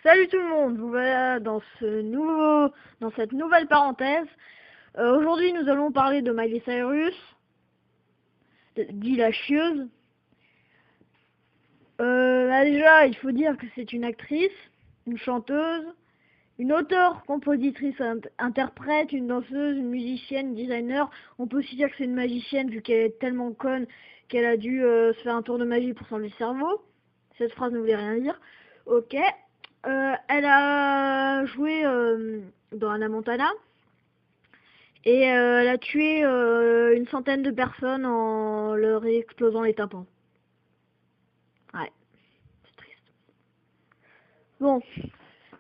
Salut tout le monde, vous voilà dans cette nouvelle parenthèse. Aujourd'hui nous allons parler de Miley Cyrus, dit la chieuse. Déjà il faut dire que c'est une actrice, une chanteuse, une auteure, compositrice, interprète, une danseuse, une musicienne, designer. On peut aussi dire que c'est une magicienne vu qu'elle est tellement conne qu'elle a dû se faire un tour de magie pour s'enlever le cerveau. Cette phrase ne voulait rien dire. Ok. Elle a joué dans Hannah Montana et elle a tué une centaine de personnes en leur explosant les tympans. Ouais, c'est triste. Bon,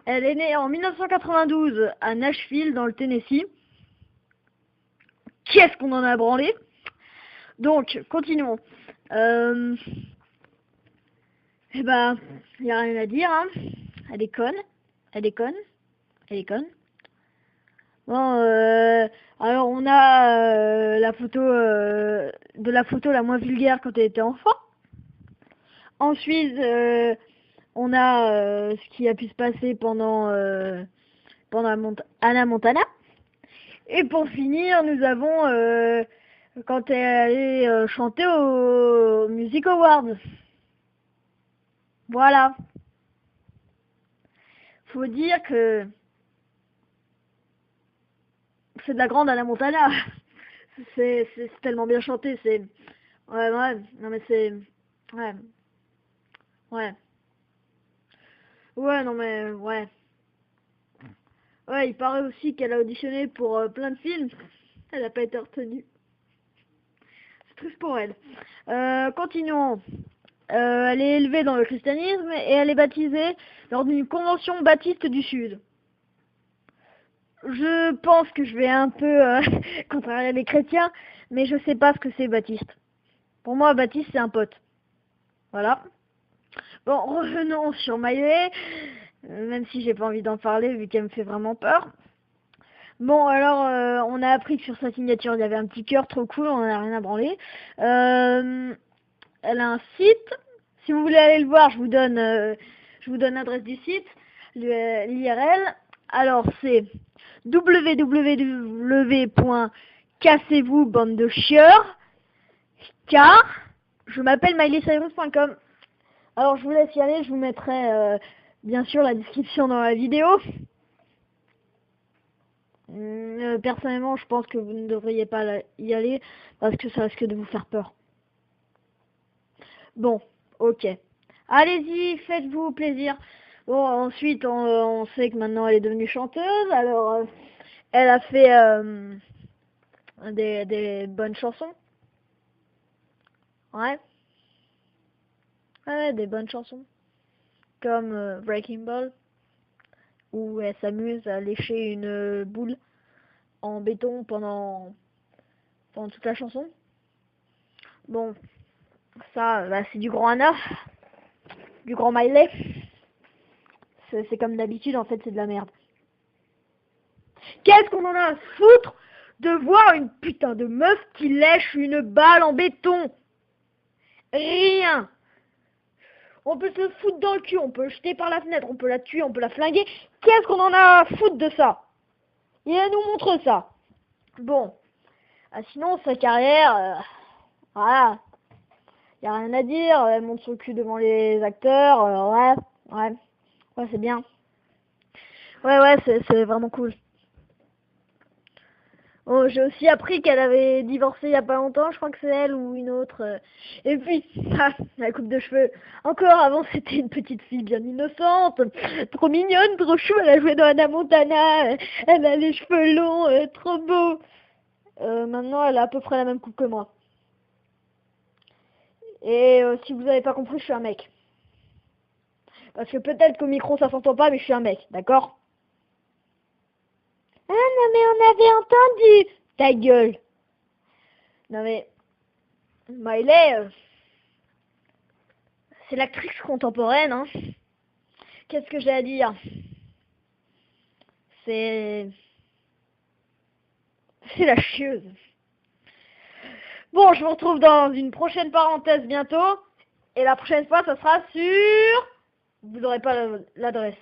elle est née en 1992 à Nashville dans le Tennessee. Qu'est-ce qu'on en a branlé? Donc, continuons. Eh ben, y a rien à dire, hein. Elle est conne. Elle est conne. Elle est conne. Bon, alors on a la photo la moins vulgaire quand elle était enfant. Ensuite, on a ce qui a pu se passer pendant Hannah Montana. Et pour finir, nous avons quand elle est chanter au Music Awards. Voilà. Faut dire que c'est de la grande Hannah Montana. C'est tellement bien chanté, c'est... Ouais, non mais c'est... Ouais. Ouais. Ouais, non mais... Ouais. Ouais, il paraît aussi qu'elle a auditionné pour plein de films. Elle n'a pas été retenue. C'est triste pour elle. Continuons. Elle est élevée dans le christianisme et elle est baptisée lors d'une convention baptiste du Sud. Je pense que je vais un peu contrarier les chrétiens, mais je sais pas ce que c'est baptiste. Pour moi, baptiste, c'est un pote. Voilà. Bon, revenons sur Miley, même si j'ai pas envie d'en parler vu qu'elle me fait vraiment peur. Bon, alors, on a appris que sur sa signature, il y avait un petit cœur trop cool, on en a rien à branler. Elle a un site. Si vous voulez aller le voir, je vous donne l'adresse du site, l'IRL. Alors, c'est www.cassez-vous bande de chieurs, car je m'appelle mileycyrus.com. Alors, je vous laisse y aller, je vous mettrai bien sûr la description dans la vidéo. Personnellement, je pense que vous ne devriez pas y aller parce que ça risque de vous faire peur. Bon, ok. Allez-y, faites-vous plaisir. Bon, ensuite, on sait que maintenant elle est devenue chanteuse. Alors, elle a fait des bonnes chansons. Ouais. Ouais, des bonnes chansons. Comme Breaking Ball, où elle s'amuse à lécher une boule en béton pendant toute la chanson. Bon, ça, bah, c'est du grand Anna, du grand Miley. C'est comme d'habitude, en fait, c'est de la merde. Qu'est-ce qu'on en a à foutre de voir une putain de meuf qui lèche une balle en béton? Rien. On peut se le foutre dans le cul, on peut le jeter par la fenêtre, on peut la tuer, on peut la flinguer. Qu'est-ce qu'on en a à foutre de ça? Et elle nous montre ça. Bon. Ah, sinon, sa carrière, voilà. Y a rien à dire, elle monte son cul devant les acteurs, ouais, c'est bien. Ouais, c'est vraiment cool. Oh, j'ai aussi appris qu'elle avait divorcé il y a pas longtemps, je crois que c'est elle ou une autre. Et puis, la coupe de cheveux. Encore avant, c'était une petite fille bien innocente, trop mignonne, trop chou, elle a joué dans Hannah Montana, elle a les cheveux longs, trop beau. Maintenant, elle a à peu près la même coupe que moi. Et si vous avez pas compris, je suis un mec. Parce que peut-être qu'au micro ça s'entend pas, mais je suis un mec, d'accord? Ah non mais on avait entendu. Ta gueule. Non mais Miley, c'est l'actrice contemporaine, hein. Qu'est-ce que j'ai à dire? C'est la chieuse. Bon, je vous retrouve dans une prochaine parenthèse bientôt. Et la prochaine fois, ça sera sur... Vous n'aurez pas l'adresse.